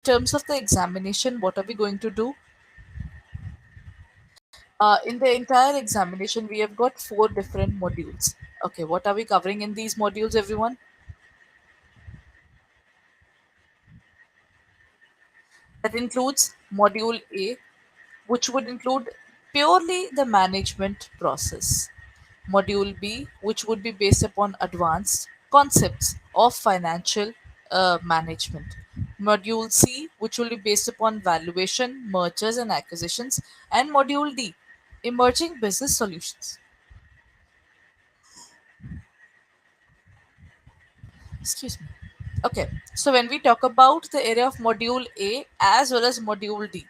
terms of the examination, what are we going to do? In the entire examination, we have got four different modules. Okay, what are we covering in these modules, everyone? That includes module A, which would include purely the management process. Module B, which would be based upon advanced concepts of financial management. Module C, which will be based upon valuation, mergers and acquisitions. And Module D, emerging business solutions. Excuse me. Okay, so when we talk about the area of Module A as well as Module D,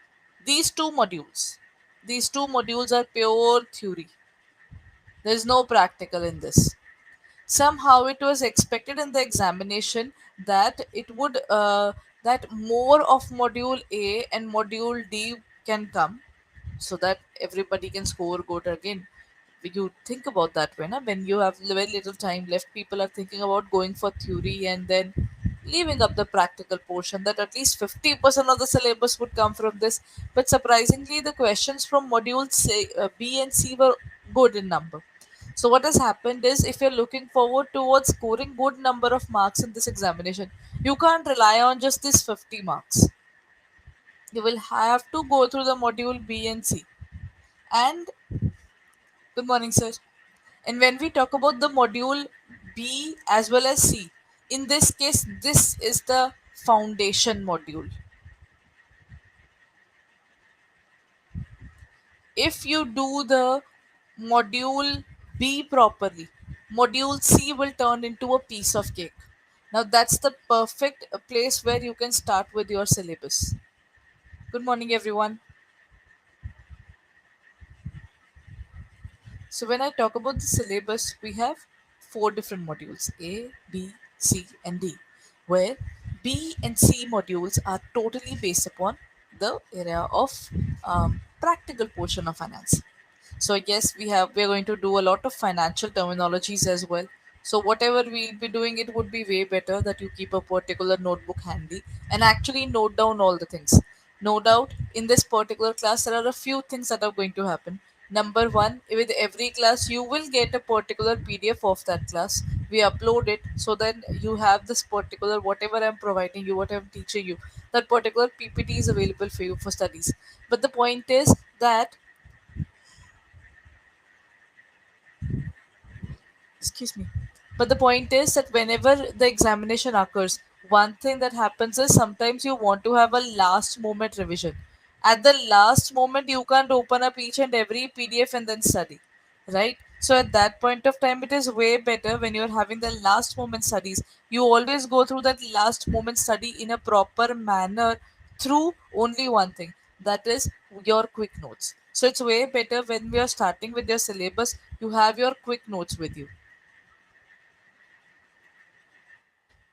these two modules, these two modules are pure theory. There is no practical in this. Somehow it was expected in the examination that it would that more of module A and module D can come, so that everybody can score good again. You think about that when when you have very little time left, people are thinking about going for theory and then leaving up the practical portion, that at least 50% of the syllabus would come from this. But surprisingly, the questions from modules B and C were good in number. So what has happened is, if you're looking forward towards scoring good number of marks in this examination, you can't rely on just these 50 marks. You will have to go through the module B and C. And good morning, sir. And when we talk about the module B as well as C, in this case, this is the foundation module. If you do the module B properly, module C will turn into a piece of cake. Now that's the perfect place where you can start with your syllabus. Good morning, everyone. So when I talk about the syllabus, we have four different modules: A, B, C, and D, where B and C modules are totally based upon the area of practical portion of finance. So yes, we're going to do a lot of financial terminologies as well. So whatever we'll be doing, it would be way better that you keep a particular notebook handy and actually note down all the things. No doubt, in this particular class, there are a few things that are going to happen. Number one, with every class, you will get a particular PDF of that class. We upload it so that you have this particular, whatever I'm providing you, what I'm teaching you, that particular PPT is available for you for studies. But the point is that, excuse me, but the point is that whenever the examination occurs, one thing that happens is sometimes you want to have a last moment revision. At the last moment, you can't open up each and every PDF and then study, right? So at that point of time, it is way better when you're having the last moment studies. You always go through that last moment study in a proper manner through only one thing, that is your quick notes. So it's way better when we are starting with your syllabus, you have your quick notes with you.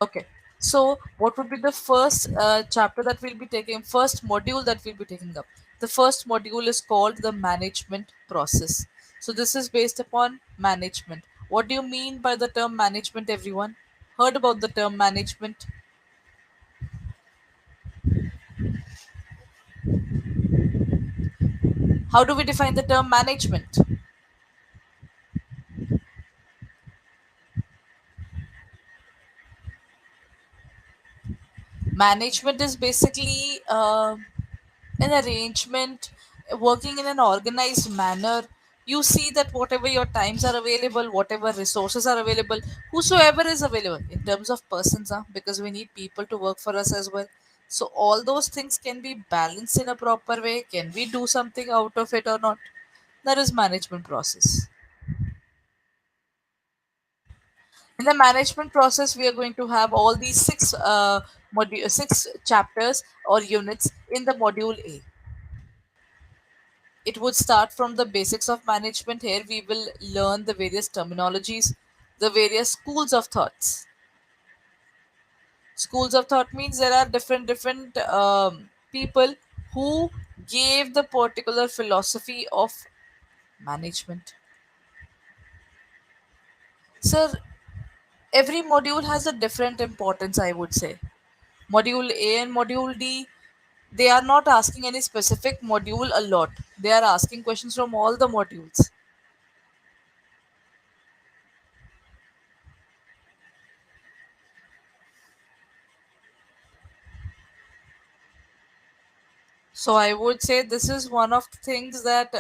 Okay. So, what would be the first chapter that we'll be taking, first module that we'll be taking up? The first module is called the management process. So, this is based upon management. What do you mean by the term management, everyone? Heard about the term management? How do we define the term management? Management is basically an arrangement, working in an organized manner. You see that whatever your times are available, whatever resources are available, whosoever is available in terms of persons, because we need people to work for us as well. So all those things can be balanced in a proper way. Can we do something out of it or not? That is management process. In the management process, we are going to have all these six chapters or units in the module A. It would start from the basics of management. Here we will learn the various terminologies, the various schools of thoughts. Schools of thought means there are different people who gave the particular philosophy of management. Sir, every module has a different importance, I would say. Module A and Module D, they are not asking any specific module a lot. They are asking questions from all the modules. So I would say this is one of the things that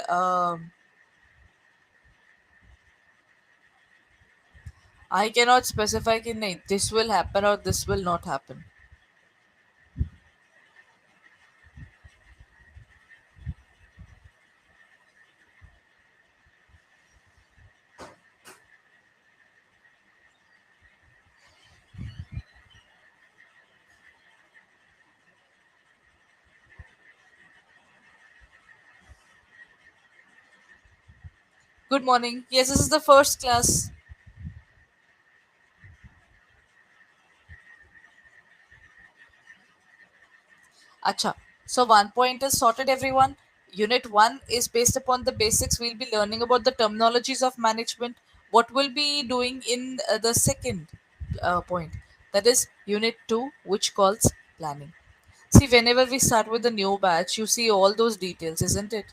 I cannot specify कि नहीं, this will happen or this will not happen. Good morning. Yes, this is the first class. Acha. So one point is sorted, everyone. Unit 1 is based upon the basics. We'll be learning about the terminologies of management. What we'll be doing in the second point, that is Unit 2, which calls planning. See, whenever we start with the new batch, you see all those details, isn't it?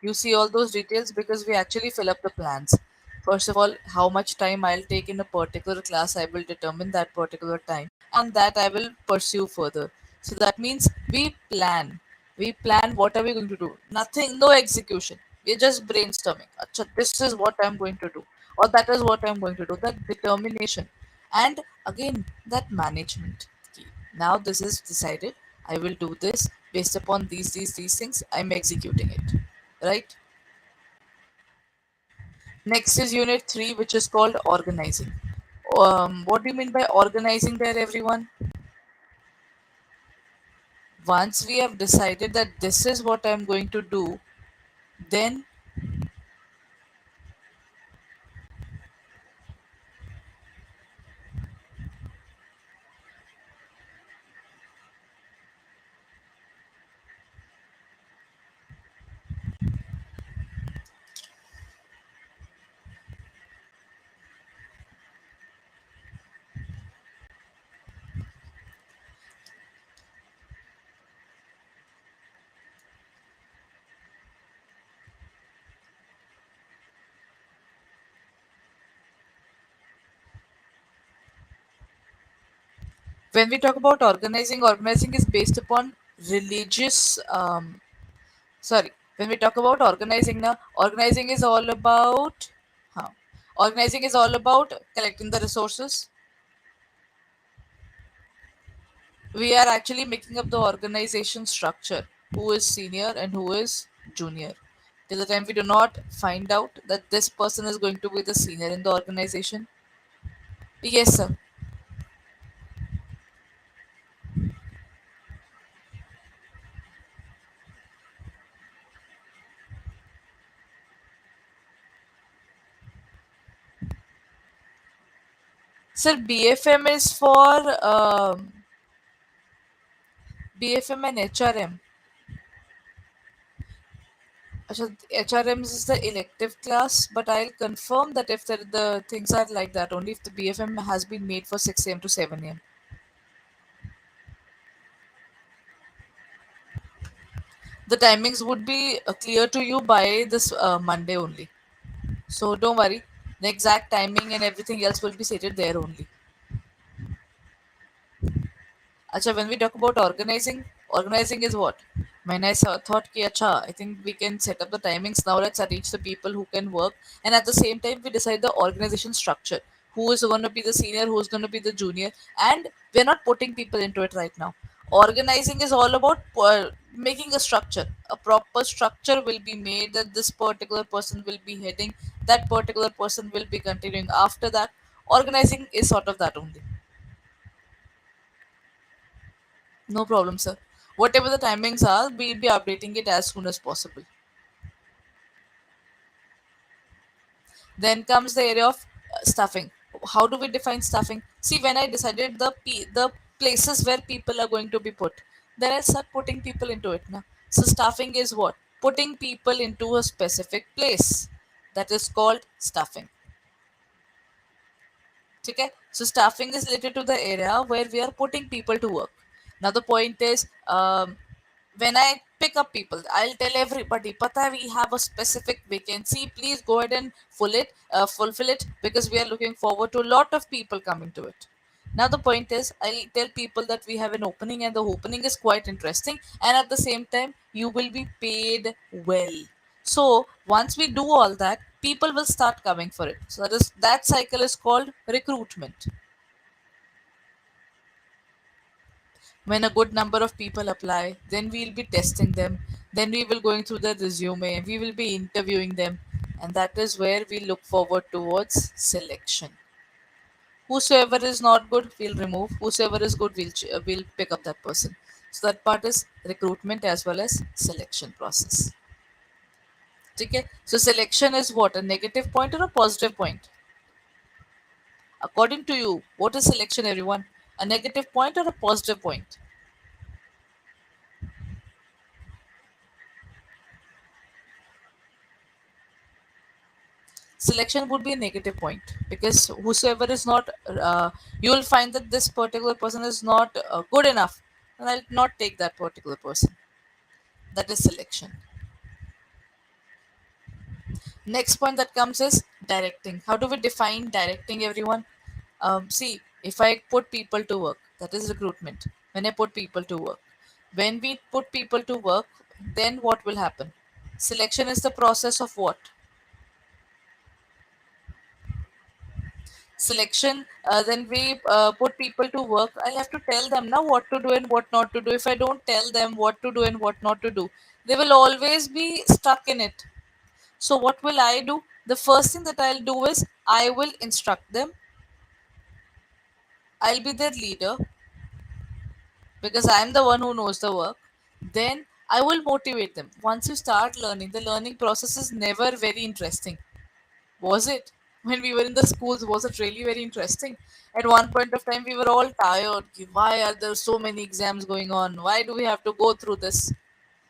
You see all those details because we actually fill up the plans. First of all, how much time I'll take in a particular class, I will determine that particular time, and that I will pursue further. So that means we plan. We plan what are we going to do. Nothing, no execution. We're just brainstorming. Acha, this is what I'm going to do, or that is what I'm going to do. That determination, and again that management. Okay, now this is decided. I will do this based upon these things. I'm executing it, right? Next is unit 3, which is called organizing. What do you mean by organizing there, everyone? Once we have decided that this is what I'm going to do, then when we talk about organizing, organizing is based upon religious. Sorry, when we talk about organizing now, organizing is all about. Huh, organizing is all about collecting the resources. We are actually making up the organization structure, who is senior and who is junior. Till the time we do not find out that this person is going to be the senior in the organization. Yes, sir. Sir, BFM is for BFM and HRM. Achha, HRM is the elective class, but I'll confirm that if the things are like that, only if the BFM has been made for 6 a.m. to 7 a.m. The timings would be clear to you by this Monday only. So don't worry, the exact timing and everything else will be stated there only. Acha, when we talk about organizing, organizing is what? When I thought, ki, acha, I think we can set up the timings now. Let's arrange the people who can work, and at the same time, we decide the organization structure. Who is going to be the senior? Who is going to be the junior? And we're not putting people into it right now. Organizing is all about making a structure. A proper structure will be made that this particular person will be heading. That particular person will be continuing after that. Organizing is sort of that only. No problem, sir. Whatever the timings are, we'll be updating it as soon as possible. Then comes the area of stuffing. How do we define stuffing? See, when I decided the places where people are going to be put, then I start putting people into it now. So stuffing is what? Putting people into a specific place. That is called stuffing. Okay? So staffing is related to the area where we are putting people to work. Another point is, when I pick up people, I'll tell everybody, "Pata, we have a specific vacancy. Please go ahead and fulfill it because we are looking forward to a lot of people coming to it." Now the point is, I'll tell people that we have an opening and the opening is quite interesting, and at the same time, you will be paid well. So once we do all that, people will start coming for it. So that cycle is called recruitment. When a good number of people apply, then we'll be testing them, then we will going through their resume, we will be interviewing them, and that is where we look forward towards selection. Whosoever is not good we'll remove, whosoever is good we'll pick up that person. So that part is recruitment as well as selection process. Okay, so selection is what, a negative point or a positive point? According to you, what is selection, everyone? A negative point or a positive point? Selection would be a negative point because whosoever is not, you will find that this particular person is not good enough, and I'll not take that particular person. That is selection. Next point that comes is directing. How do we define directing, everyone? See, if I put people to work, that is recruitment. When I put people to work, when we put people to work, then what will happen? Selection is the process of what? Selection, then we put people to work. I'll have to tell them now what to do and what not to do. If I don't tell them what to do and what not to do, they will always be stuck in it. So what will I do? The first thing that I'll do is I will instruct them. I'll be their leader because I'm the one who knows the work. Then I will motivate them. Once you start learning, the learning process is never very interesting. Was it? When we were in the schools, was it really very interesting? At one point of time, we were all tired. Why are there so many exams going on? Why do we have to go through this?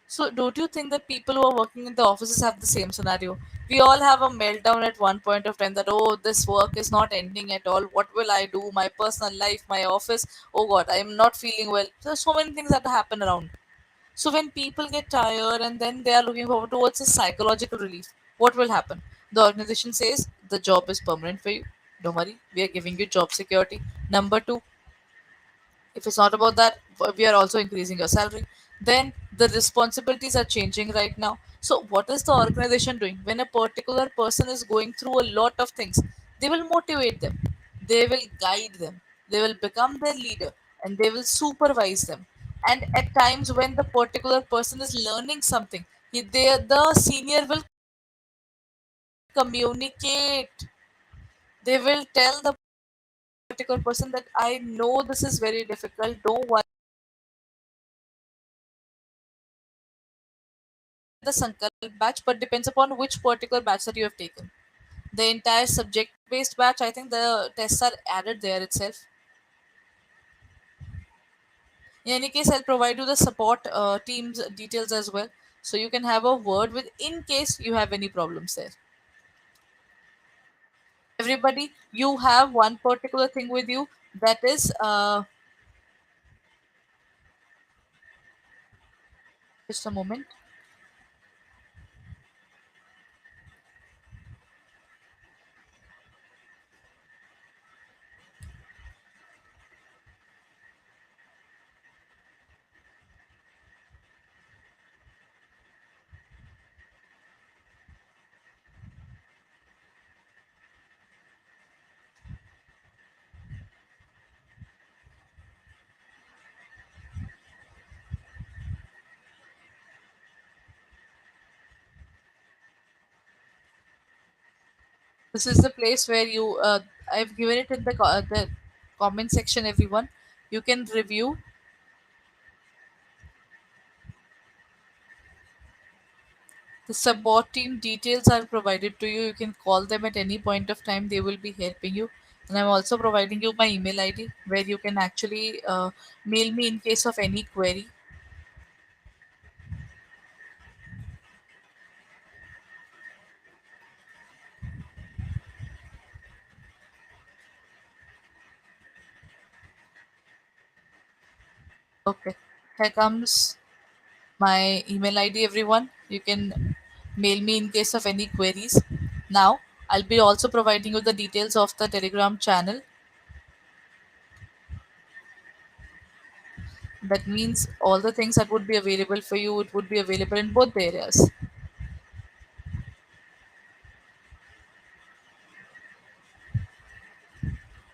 So, don't you think that people who are working in the offices have the same scenario? We all have a meltdown at one point of time that, oh, this work is not ending at all. What will I do? My personal life, my office. Oh God, I am not feeling well. There's so many things that happen around. So when people get tired and then they are looking forward towards a psychological relief, what will happen? The organization says the job is permanent for you. Don't worry, we are giving you job security. Number two, if it's not about that, we are also increasing your salary. Then the responsibilities are changing right now. So what is the organization doing? When a particular person is going through a lot of things, they will motivate them, they will guide them, they will become their leader, and they will supervise them. And at times when the particular person is learning something, the senior will communicate. They will tell the particular person that I know this is very difficult, don't worry. The Sankalp batch, but depends upon which particular batch that you have taken. The entire subject based batch, I think the tests are added there itself. In any case, I'll provide you the support team's details as well. So you can have a word with in case you have any problems there. Everybody, you have one particular thing with you, that is just a moment. This is the place where you I've given it in the comment section, everyone. You can review. The support team details are provided to you. You can call them at any point of time. They will be helping you. And I'm also providing you my email ID where you can actually mail me in case of any query. Okay, here comes my email ID, everyone. You can mail me in case of any queries. Now, I'll be also providing you the details of the Telegram channel. That means all the things that would be available for you, it would be available in both the areas.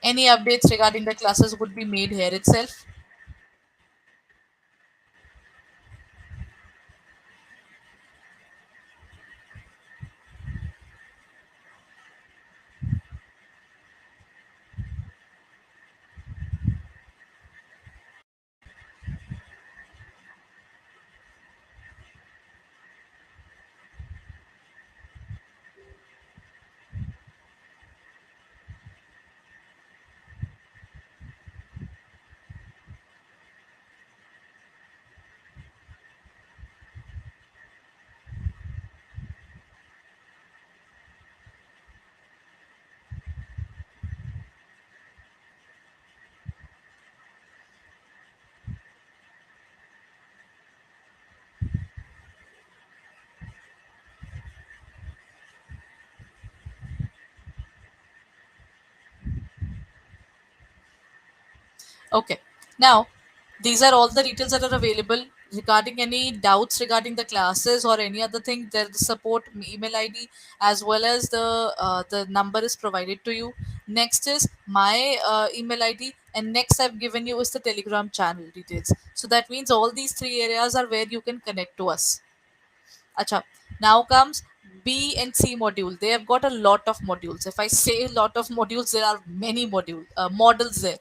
Any updates regarding the classes would be made here itself. Okay. Now, these are all the details that are available. Regarding any doubts regarding the classes or any other thing, there's the support email ID as well as the number is provided to you. Next is my email ID, and next I've given you is the Telegram channel details. So that means all these three areas are where you can connect to us. Acha. Now comes B and C module. They have got a lot of modules. If I say a lot of modules, there are many models there.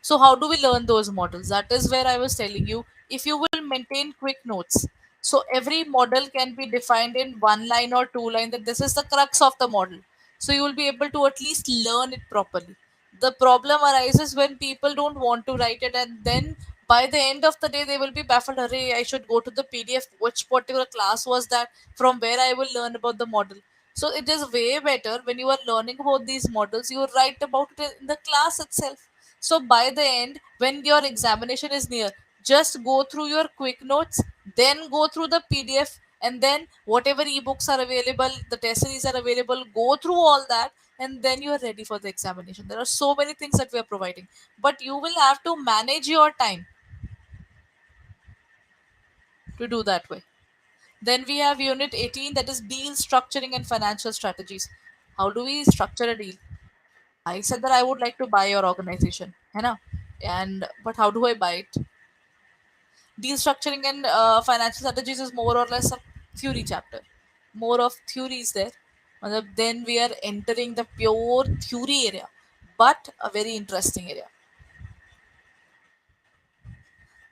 So how do we learn those models? That is where I was telling you. If you will maintain quick notes, so every model can be defined in one line or two line that this is the crux of the model. So you will be able to at least learn it properly. The problem arises when people don't want to write it, and then by the end of the day they will be baffled. Array, I should go to the PDF. Which particular class was that? From where I will learn about the model? So it is way better when you are learning about these models, you write about it in the class itself. So by the end, when your examination is near, just go through your quick notes, then go through the PDF, and then whatever ebooks are available, the test series are available, go through all that, and then you are ready for the examination. There are so many things that we are providing, but you will have to manage your time to do that way. Then we have unit 18, that is deal structuring and financial strategies. How do we structure a deal? I said that I would like to buy your organization, है ना? And but how do I buy it? Deal structuring and financial strategies is more or less a theory chapter. More of theory is there. Then we are entering the pure theory area, but a very interesting area.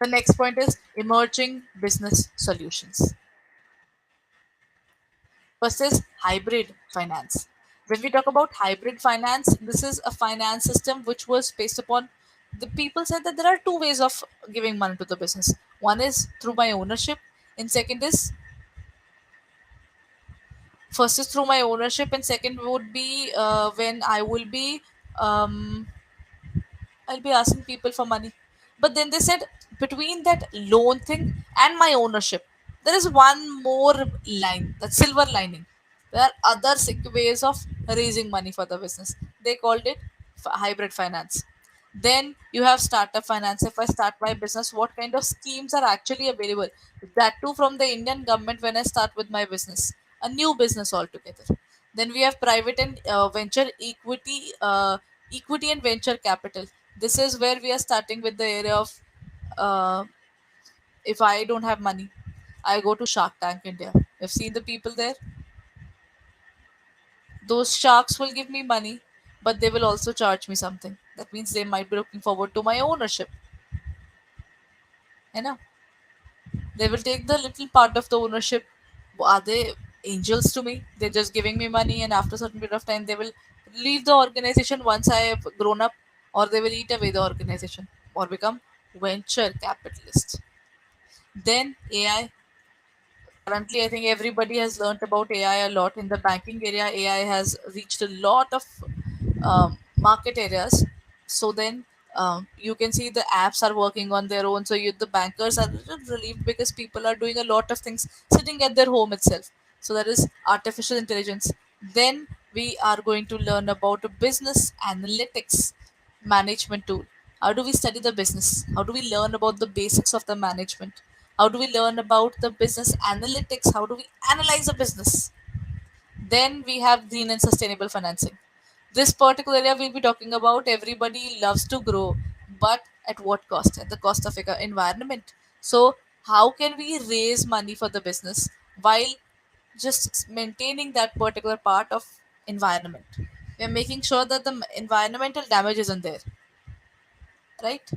The next point is emerging business solutions. First is hybrid finance. When we talk about hybrid finance, this is a finance system which was based upon the people said that there are two ways of giving money to the business. One is through my ownership, and second is first is through my ownership, and second would be when I will be um, I'll be asking people for money. But then they said between that loan thing and my ownership, there is one more line, that silver lining. There are other ways of raising money for the business. They called it hybrid finance. Then you have startup finance. If I start my business, what kind of schemes are actually available? That too from the Indian government when I start with my business, a new business altogether. Then we have private and venture equity and venture capital. This is where we are starting with the area of uh, if I don't have money, I go to Shark Tank India. I've seen the people there. Those sharks will give me money, but they will also charge me something. That means they might be looking forward to my ownership. You know, they will take the little part of the ownership. Are they angels to me? They're just giving me money, and after a certain period of time, they will leave the organization once I have grown up, or they will eat away the organization or become venture capitalists. Then AI. Currently, I think everybody has learnt about AI a lot. In the banking area, AI has reached a lot of market areas. So then You can see the apps are working on their own, so the bankers are relieved because people are doing a lot of things sitting at their home itself. So that is artificial intelligence. Then we are going to learn about a business analytics management tool. How do we study the business? How do we learn about the basics of the management? How do we learn about the business analytics? How do we analyze a business? Then we have green and sustainable financing. This particular area we'll be talking about, everybody loves to grow, but at what cost? At the cost of environment. So, how can we raise money for the business while just maintaining that particular part of environment? We're making sure that the environmental damage isn't there, right?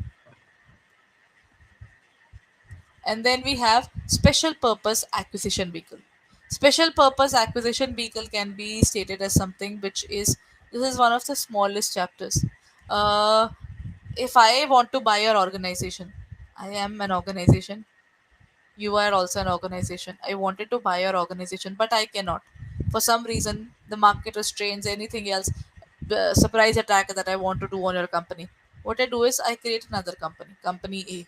And then we have special purpose acquisition vehicle. Special purpose acquisition vehicle can be stated as something which is, this is one of the smallest chapters. uh, if I want to buy your organization, I am an organization, you are also an organization, I wanted to buy your organization but I cannot, for some reason the market restrains, anything else, the surprise attack that I want to do on your company. What I do is I create another company, company A,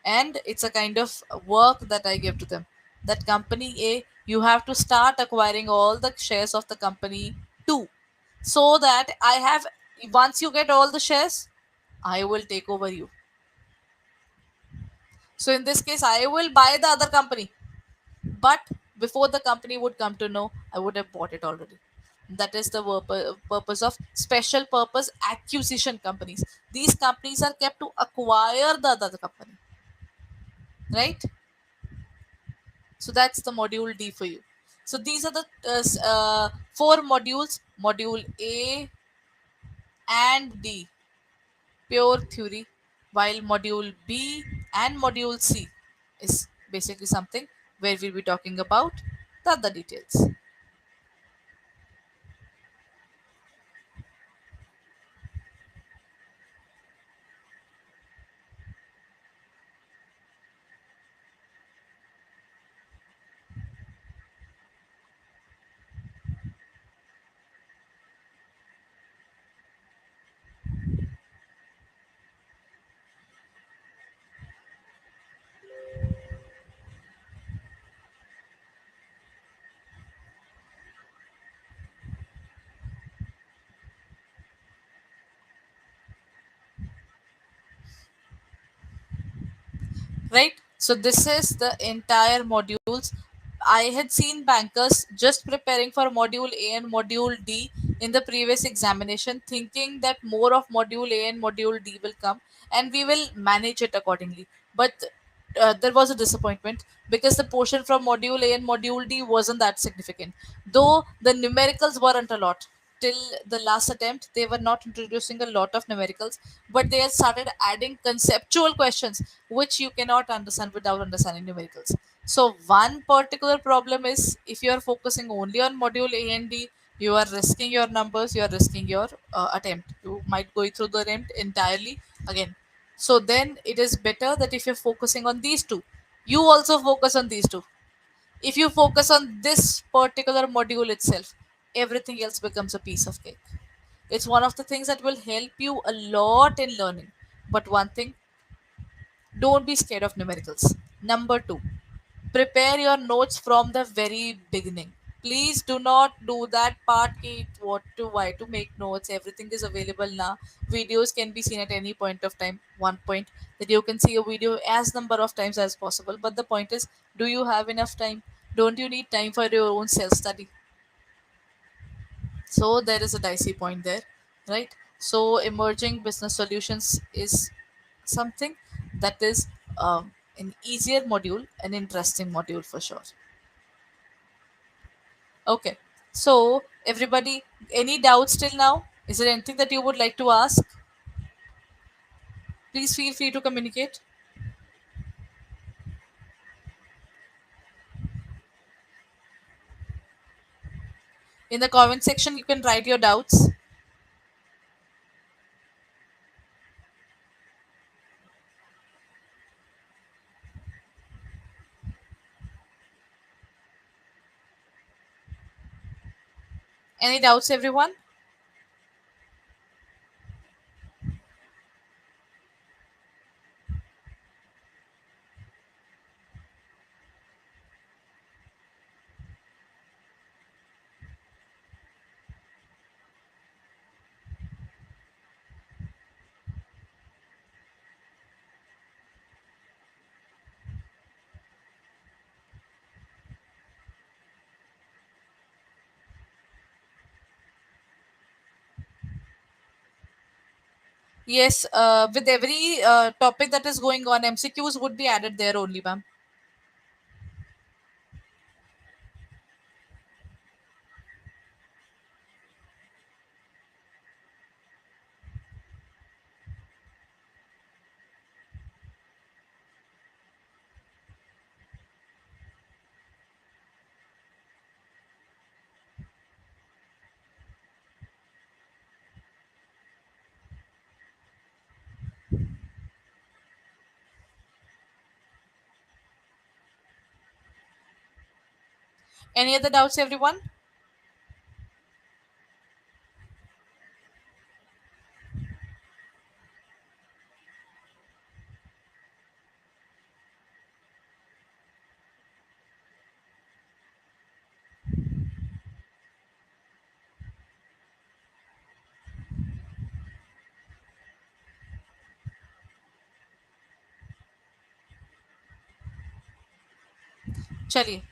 and it's a kind of work that I give to them. That company A, you have to start acquiring all the shares of the company 2, so that I have, once you get all the shares, I will take over you. So in this case, I will buy the other company, but before the company would come to know, I would have bought it already. That is the purpose of special purpose acquisition companies. These companies are kept to acquire the other company, right? So that's the module D for you. So these are the four modules: module A and D, pure theory, while module B and module C is basically something where we'll be talking about the other details. Right, so this is the entire modules. I had seen bankers just preparing for module A and module D in the previous examination, thinking that more of module A and module D will come and we will manage it accordingly. But there was a disappointment because the portion from module A and module D wasn't that significant, though the numericals weren't a lot. Till the last attempt, they were not introducing a lot of numericals, but they had started adding conceptual questions which you cannot understand without understanding numericals. So, one particular problem is if you are focusing only on module A and D, you are risking your numbers, you are risking your attempt. You might go through the attempt entirely again. So, then it is better that if you're focusing on these two, you also focus on these two. If you focus on this particular module itself, everything else becomes a piece of cake. It's one of the things that will help you a lot in learning. But one thing, don't be scared of numericals. Number two, prepare your notes from the very beginning. Please do not do that part ki what to why to make notes. Everything is available now. Videos can be seen at any point of time. One point that you can see a video as number of times as possible. But the point is, do you have enough time? Don't you need time for your own self study? So there is a dicey point there, right? So emerging business solutions is something that is an easier module, an interesting module for sure. Okay, so everybody, any doubts till now? Is there anything that you would like to ask? Please feel free to communicate. In the comment section, you can write your doubts. Any doubts, everyone? Yes, with every topic that is going on, MCQs would be added there only, ma'am. Any other doubts, everyone? Chaliye.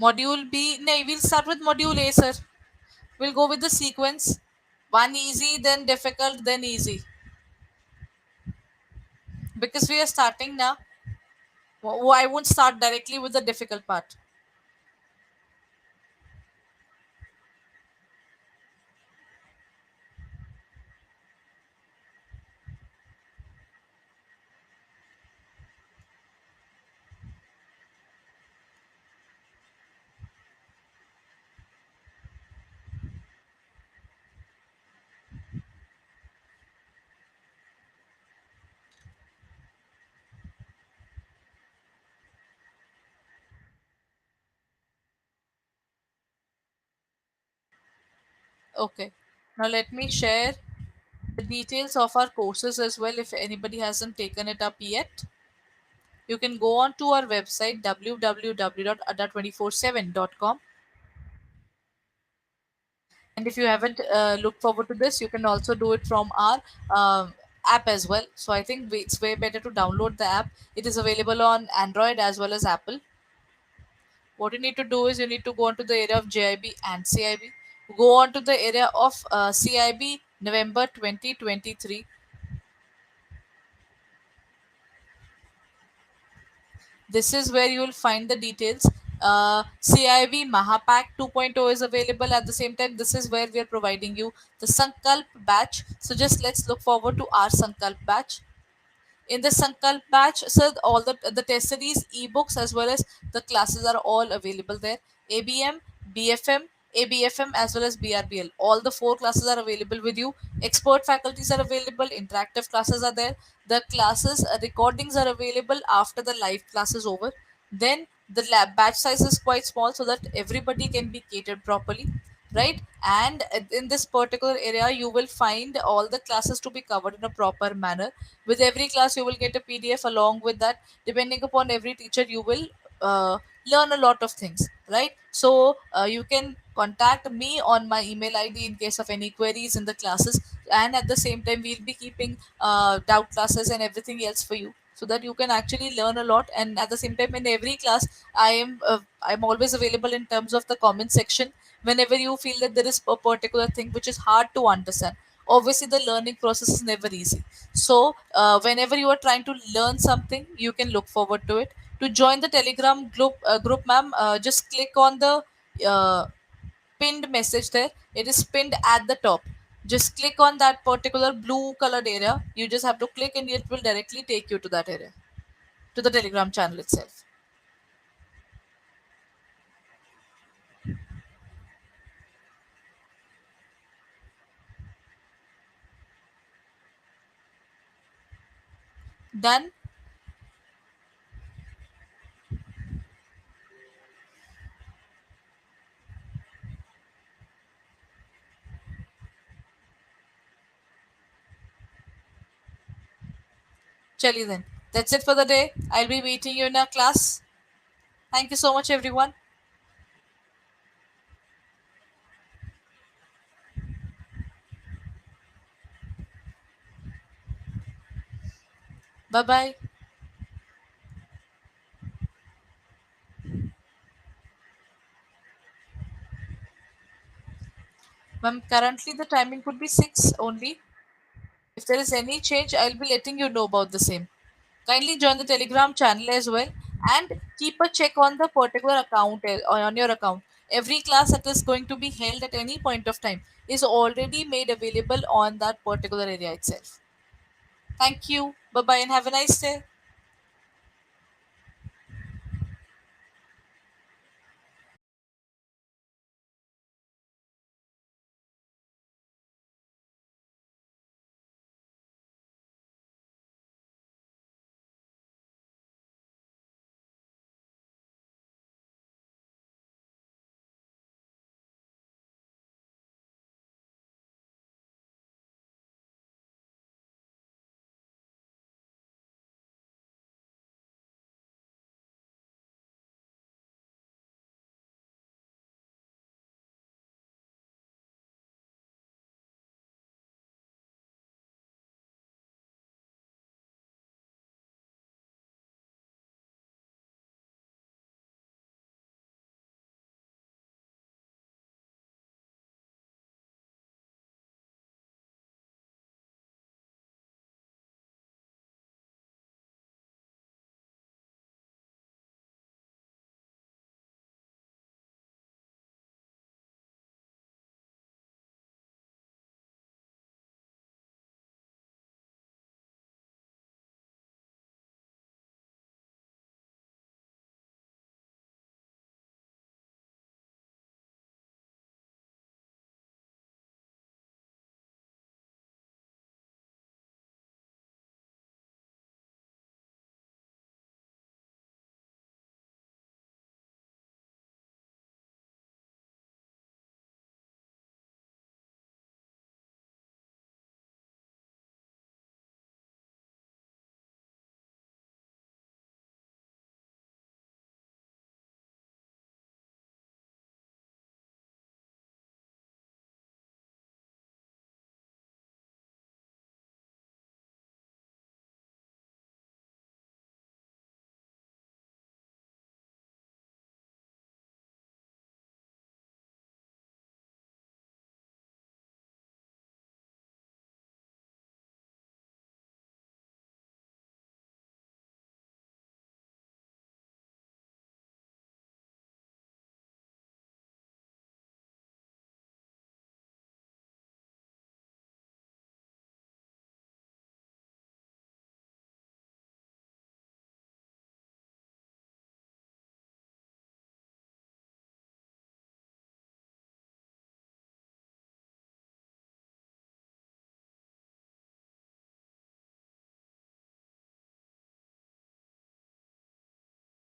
Module B. No, we'll start with module A, sir. We'll go with the sequence. One easy, then difficult, then easy. Because we are starting now. I won't start directly with the difficult part. Okay. Now let me share the details of our courses as well if anybody hasn't taken it up yet. You can go on to our website www.adda247.com, and if you haven't looked forward to this, you can also do it from our app as well. So I think it's way better to download the app. It is available on Android as well as Apple. What you need to do is you need to go on to the area of JIB and CIB. Go on to the area of CIB November 2023. This is where you will find the details. CIV Mahapack 2.0 is available at the same time. This is where we are providing you the Sankalp batch. So just let's look forward to our Sankalp batch. In the Sankalp batch, so all the test series, ebooks as well as the classes are all available there. ABM, BFM, ABFM as well as BRBL. All the four classes are available with you. Expert faculties are available. Interactive classes are there. The classes recordings are available after the live class is over. Then the lab batch size is quite small so that everybody can be catered properly, right? And in this particular area you will find all the classes to be covered in a proper manner. With every class you will get a PDF. Along with that, depending upon every teacher, you will learn a lot of things, right? So you can contact me on my email ID in case of any queries in the classes, and at the same time we'll be keeping doubt classes and everything else for you, so that you can actually learn a lot. And at the same time, in every class I'm always available in terms of the comment section. Whenever you feel that there is a particular thing which is hard to understand, obviously the learning process is never easy. So whenever you are trying to learn something, you can look forward to it. To join the Telegram group, ma'am, just click on the uh, pinned message there. It is pinned at the top. Just click on that particular blue colored area. You just have to click and it will directly take you to that area, to the Telegram channel itself. Done. Chali then. That's it for the day. I'll be meeting you in our class. Thank you so much, everyone. Bye bye. Ma'am, currently the timing could be 6 only. If there is any change, I'll be letting you know about the same. Kindly join the Telegram channel as well, and keep a check on the particular account or on your account. Every class that is going to be held at any point of time is already made available on that particular area itself. Thank you. Bye bye and have a nice day.